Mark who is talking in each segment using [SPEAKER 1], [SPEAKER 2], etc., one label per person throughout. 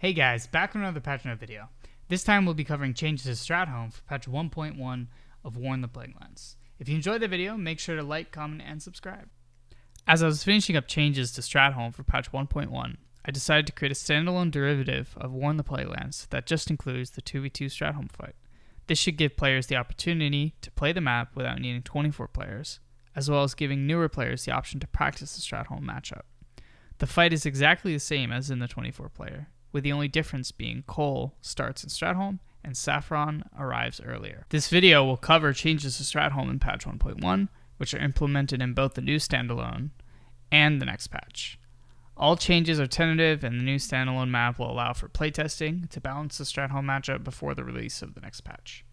[SPEAKER 1] Hey guys, back with another patch note video. This time we'll be covering changes to Stratholme for patch 1.1 of War in the Plaguelands. If you enjoyed the video, make sure to like, comment, and subscribe. As I was finishing up changes to Stratholme for patch 1.1, I decided to create a standalone derivative of War in the Plaguelands that just includes the 2v2 Stratholme fight. This should give players the opportunity to play the map without needing 24 players, as well as giving newer players the option to practice the Stratholme matchup. The fight is exactly the same as in the 24 player, with the only difference being Cole starts in Stratholme and Saffron arrives earlier. This video will cover changes to Stratholme in patch 1.1, which are implemented in both the new standalone and the next patch. All changes are tentative, and the new standalone map will allow for playtesting to balance the Stratholme matchup before the release of the next patch.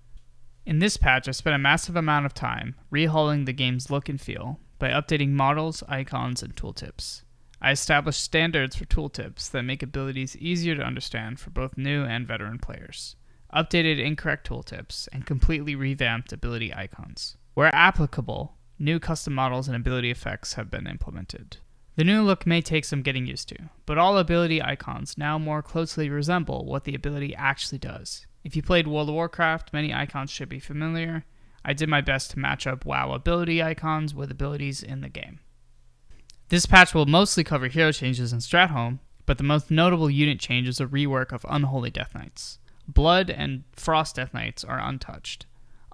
[SPEAKER 1] In this patch, I spent a massive amount of time rehauling the game's look and feel by updating models, icons, and tooltips. I established standards for tooltips that make abilities easier to understand for both new and veteran players, updated incorrect tooltips, and completely revamped ability icons. Where applicable, new custom models and ability effects have been implemented. The new look may take some getting used to, but all ability icons now more closely resemble what the ability actually does. If you played World of Warcraft, many icons should be familiar. I did my best to match up WoW ability icons with abilities in the game. This patch will mostly cover hero changes in Stratholme, but the most notable unit change is a rework of Unholy Death Knights. Blood and Frost Death Knights are untouched.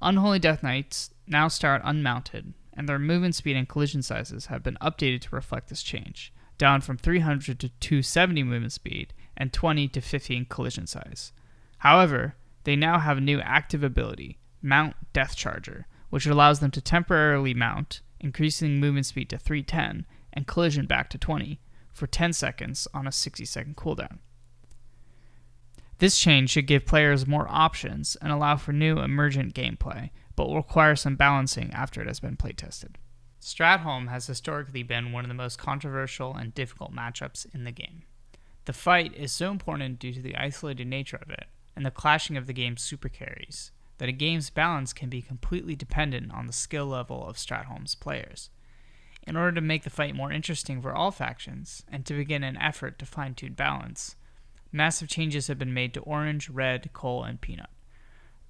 [SPEAKER 1] Unholy Death Knights now start unmounted, and their movement speed and collision sizes have been updated to reflect this change, down from 300 to 270 movement speed and 20 to 15 collision size. However, they now have a new active ability, Mount Death Charger, which allows them to temporarily mount, increasing movement speed to 310 and collision back to 20 for 10 seconds on a 60-second cooldown. This change should give players more options and allow for new emergent gameplay, but will require some balancing after it has been playtested. Stratholme has historically been one of the most controversial and difficult matchups in the game. The fight is so important due to the isolated nature of it and the clashing of the game's super carries that a game's balance can be completely dependent on the skill level of Stratholme's players. In order to make the fight more interesting for all factions, and to begin an effort to fine-tune balance, massive changes have been made to Orange, Red, Cole, and Peanut.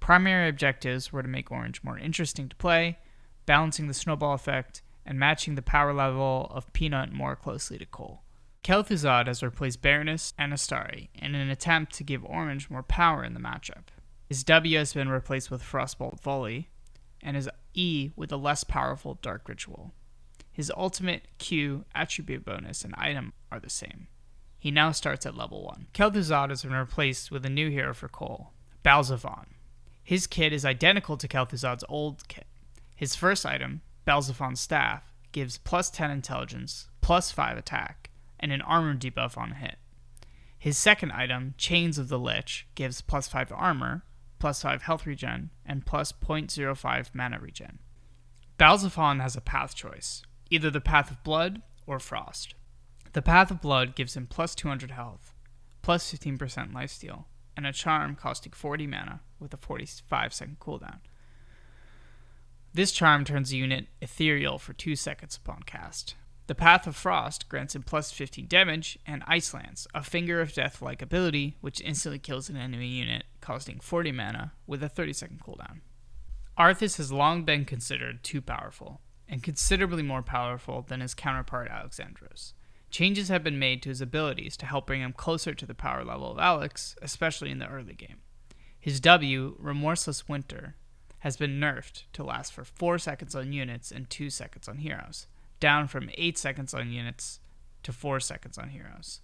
[SPEAKER 1] Primary objectives were to make Orange more interesting to play, balancing the snowball effect, and matching the power level of Peanut more closely to Cole. Kel'Thuzad has replaced Baroness and Astari in an attempt to give Orange more power in the matchup. His W has been replaced with Frostbolt Volley, and his E with a less powerful Dark Ritual. His ultimate, Q, attribute bonus, and item are the same. He now starts at level 1. Kel'Thuzad has been replaced with a new hero for Cole, Balzaphon. His kit is identical to Kel'Thuzad's old kit. His first item, Balzaphon's Staff, gives plus 10 intelligence, plus 5 attack, and an armor debuff on a hit. His second item, Chains of the Lich, gives plus 5 armor, plus 5 health regen, and plus 0.05 mana regen. Balzaphon has a path choice, either the Path of Blood or Frost. The Path of Blood gives him plus 200 health, plus 15% lifesteal, and a charm costing 40 mana with a 45-second cooldown. This charm turns the unit ethereal for 2 seconds upon cast. The Path of Frost grants him plus 15 damage, and Ice Lance, a Finger of Death-like ability which instantly kills an enemy unit, costing 40 mana with a 30-second cooldown. Arthas has long been considered too powerful, and considerably more powerful than his counterpart Alexandros. Changes have been made to his abilities to help bring him closer to the power level of Alex, especially in the early game. His W, Remorseless Winter, has been nerfed to last for 4 seconds on units and 2 seconds on heroes, down from 8 seconds on units to 4 seconds on heroes.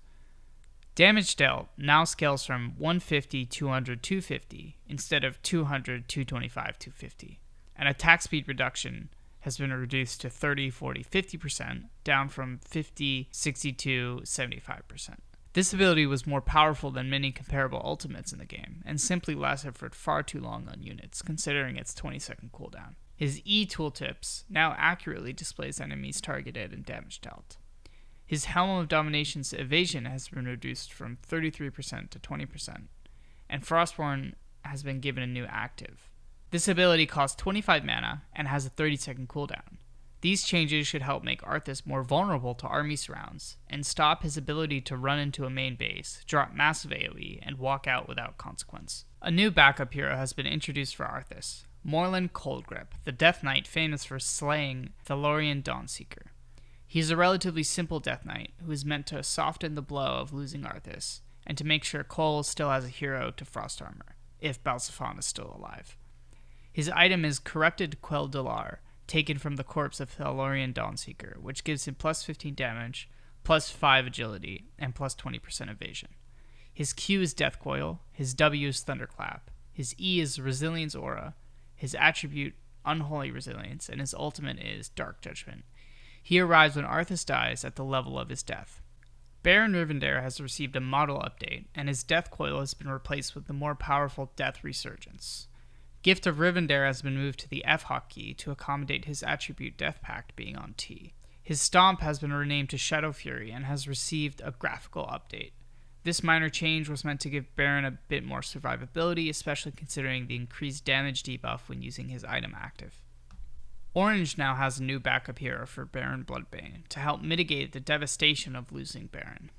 [SPEAKER 1] Damage dealt now scales from 150, 200, 250 instead of 200, 225, 250. And attack speed reduction has been reduced to 30, 40, 50%, down from 50, 62, 75%. This ability was more powerful than many comparable ultimates in the game, and simply lasted for far too long on units, considering its 20-second cooldown. His E tooltips now accurately displays enemies targeted and damage dealt. His Helm of Domination's evasion has been reduced from 33% to 20%, and Frostborn has been given a new active. This ability costs 25 mana and has a 30-second cooldown. These changes should help make Arthas more vulnerable to army surrounds, and stop his ability to run into a main base, drop massive AoE, and walk out without consequence. A new backup hero has been introduced for Arthas, Morland Coldgrip, the Death Knight famous for slaying Thalorian Dawnseeker. He is a relatively simple Death Knight who is meant to soften the blow of losing Arthas, and to make sure Cole still has a hero to Frost Armor, if Balsafon is still alive. His item is Corrupted Quell Delar, taken from the corpse of Thalorian Dawnseeker, which gives him plus 15 damage, plus 5 agility, and plus 20% evasion. His Q is Death Coil, his W is Thunderclap, his E is Resilience Aura, his attribute Unholy Resilience, and his ultimate is Dark Judgment. He arrives when Arthas dies at the level of his death. Baron Rivendare has received a model update, and his Death Coil has been replaced with the more powerful Death Resurgence. Gift of Rivendare has been moved to the F hotkey to accommodate his attribute Death Pact being on T. His Stomp has been renamed to Shadow Fury and has received a graphical update. This minor change was meant to give Baron a bit more survivability, especially considering the increased damage debuff when using his item active. Orange now has a new backup hero for Baron Bloodbane to help mitigate the devastation of losing Baron.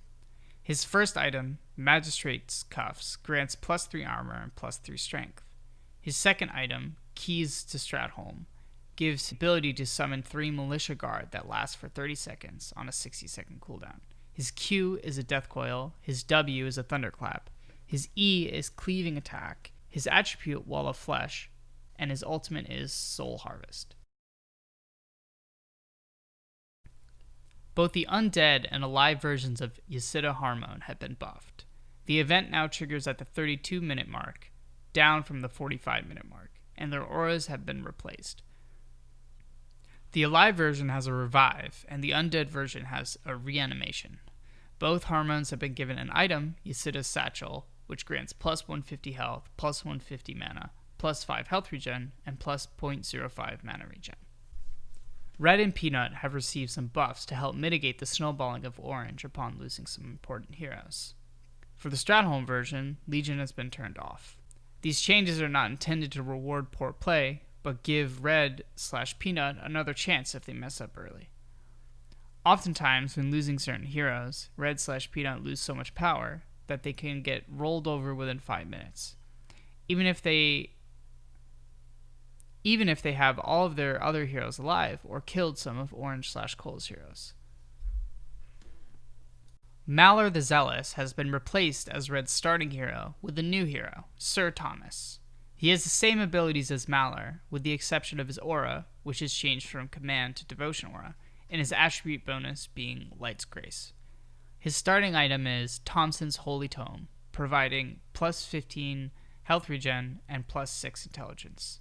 [SPEAKER 1] His first item, Magistrate's Cuffs, grants plus 3 armor and plus 3 strength. His second item, Keys to Stratholme, gives the ability to summon 3 Militia Guard that last for 30 seconds on a 60-second cooldown. His Q is a Death Coil, his W is a Thunderclap, his E is Cleaving Attack, his attribute Wall of Flesh, and his ultimate is Soul Harvest. Both the undead and alive versions of Ysida Harmone have been buffed. The event now triggers at the 32-minute mark, down from the 45-minute mark, and their auras have been replaced. The alive version has a revive, and the undead version has a reanimation. Both Harmones have been given an item, Ysida's Satchel, which grants plus 150 health, plus 150 mana, plus 5 health regen, and plus 0.05 mana regen. Red and Peanut have received some buffs to help mitigate the snowballing of Orange upon losing some important heroes. For the Stratholme version, Legion has been turned off. These changes are not intended to reward poor play, but give Red/Peanut another chance if they mess up early. Oftentimes, when losing certain heroes, Red/Peanut lose so much power that they can get rolled over within 5 minutes, even if they have all of their other heroes alive or killed some of Orange/Cole's heroes. Malor the Zealous has been replaced as Red's starting hero with a new hero, Sir Thomas. He has the same abilities as Malor, with the exception of his aura, which is changed from Command to Devotion aura, and his attribute bonus being Light's Grace. His starting item is Thompson's Holy Tome, providing plus 15 health regen and plus 6 intelligence.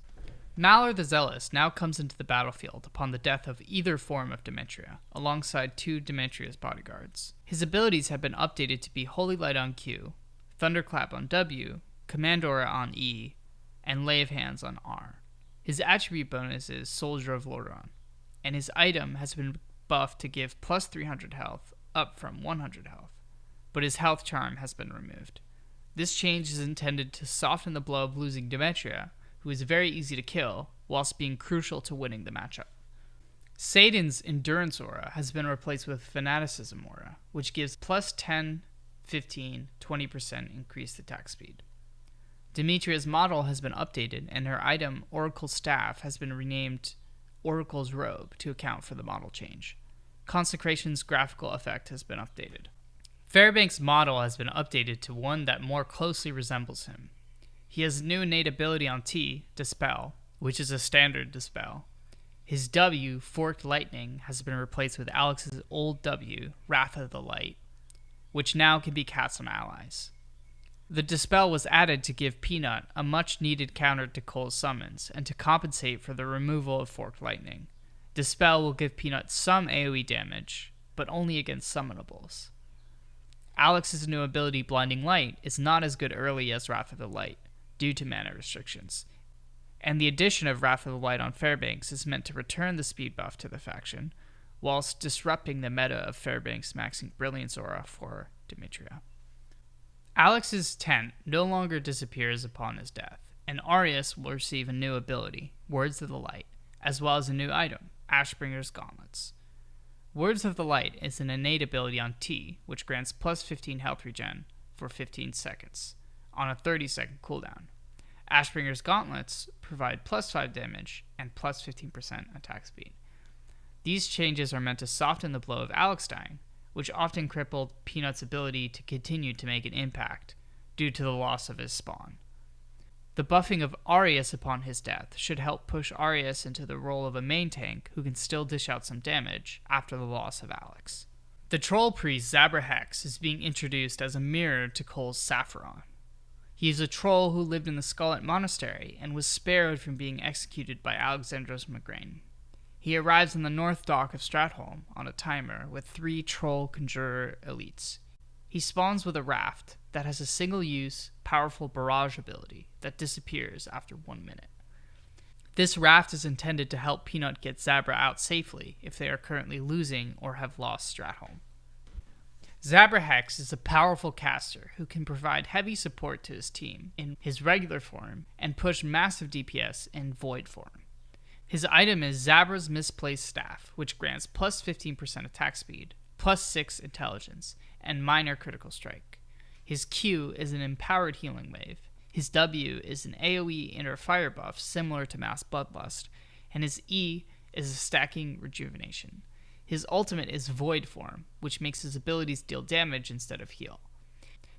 [SPEAKER 1] Malor the Zealous now comes into the battlefield upon the death of either form of Demetria, alongside 2 Demetria's bodyguards. His abilities have been updated to be Holy Light on Q, Thunderclap on W, Command Aura on E, and Lay of Hands on R. His attribute bonus is Soldier of Lordaeron, and his item has been buffed to give plus 300 health, up from 100 health, but his health charm has been removed. This change is intended to soften the blow of losing Demetria, who is very easy to kill, whilst being crucial to winning the matchup. Saden's Endurance Aura has been replaced with Fanaticism Aura, which gives plus 10, 15, 20% increased attack speed. Demetria's model has been updated, and her item, Oracle's Staff, has been renamed Oracle's Robe to account for the model change. Consecration's graphical effect has been updated. Fairbank's model has been updated to one that more closely resembles him. He has a new innate ability on T, Dispel, which is a standard Dispel. His W, Forked Lightning, has been replaced with Alex's old W, Wrath of the Light, which now can be cast on allies. The Dispel was added to give Peanut a much-needed counter to Cole's summons, and to compensate for the removal of Forked Lightning. Dispel will give Peanut some AoE damage, but only against summonables. Alex's new ability, Blinding Light, is not as good early as Wrath of the Light, due to mana restrictions, and the addition of Wrath of the Light on Fairbanks is meant to return the speed buff to the faction, whilst disrupting the meta of Fairbanks maxing Brilliance Aura for Demetria. Alex's tent no longer disappears upon his death, and Arius will receive a new ability, Words of the Light, as well as a new item, Ashbringer's Gauntlets. Words of the Light is an innate ability on T, which grants plus 15 health regen for 15 seconds, on a 30-second cooldown. Ashbringer's Gauntlets provide plus 5 damage and plus 15% attack speed. These changes are meant to soften the blow of Alex dying, which often crippled Peanut's ability to continue to make an impact due to the loss of his spawn. The buffing of Arius upon his death should help push Arius into the role of a main tank who can still dish out some damage after the loss of Alex. The troll priest Zabrahax is being introduced as a mirror to Cole's Sapphiron. He is a troll who lived in the Skullet Monastery and was spared from being executed by Alexandros Migraine. He arrives in the north dock of Stratholme on a timer with 3 troll conjurer elites. He spawns with a raft that has a single-use, powerful barrage ability that disappears after 1 minute. This raft is intended to help Peanut get Zabra out safely if they are currently losing or have lost Stratholme. Zabrahax is a powerful caster who can provide heavy support to his team in his regular form and push massive DPS in void form. His item is Zabra's Misplaced Staff, which grants plus 15% attack speed, plus 6 intelligence, and minor critical strike. His Q is an empowered healing wave. His W is an AoE inner fire buff similar to Mass Bloodlust, and his E is a stacking rejuvenation. His ultimate is Void Form, which makes his abilities deal damage instead of heal.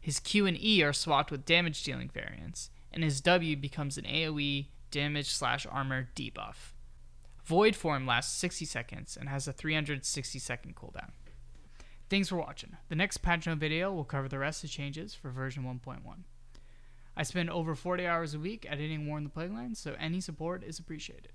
[SPEAKER 1] His Q and E are swapped with damage dealing variants, and his W becomes an AoE damage/armor debuff. Void Form lasts 60 seconds and has a 360-second cooldown. Thanks for watching. The next patch note video will cover the rest of the changes for version 1.1. I spend over 40 hours a week editing War in the Plaguelands, so any support is appreciated.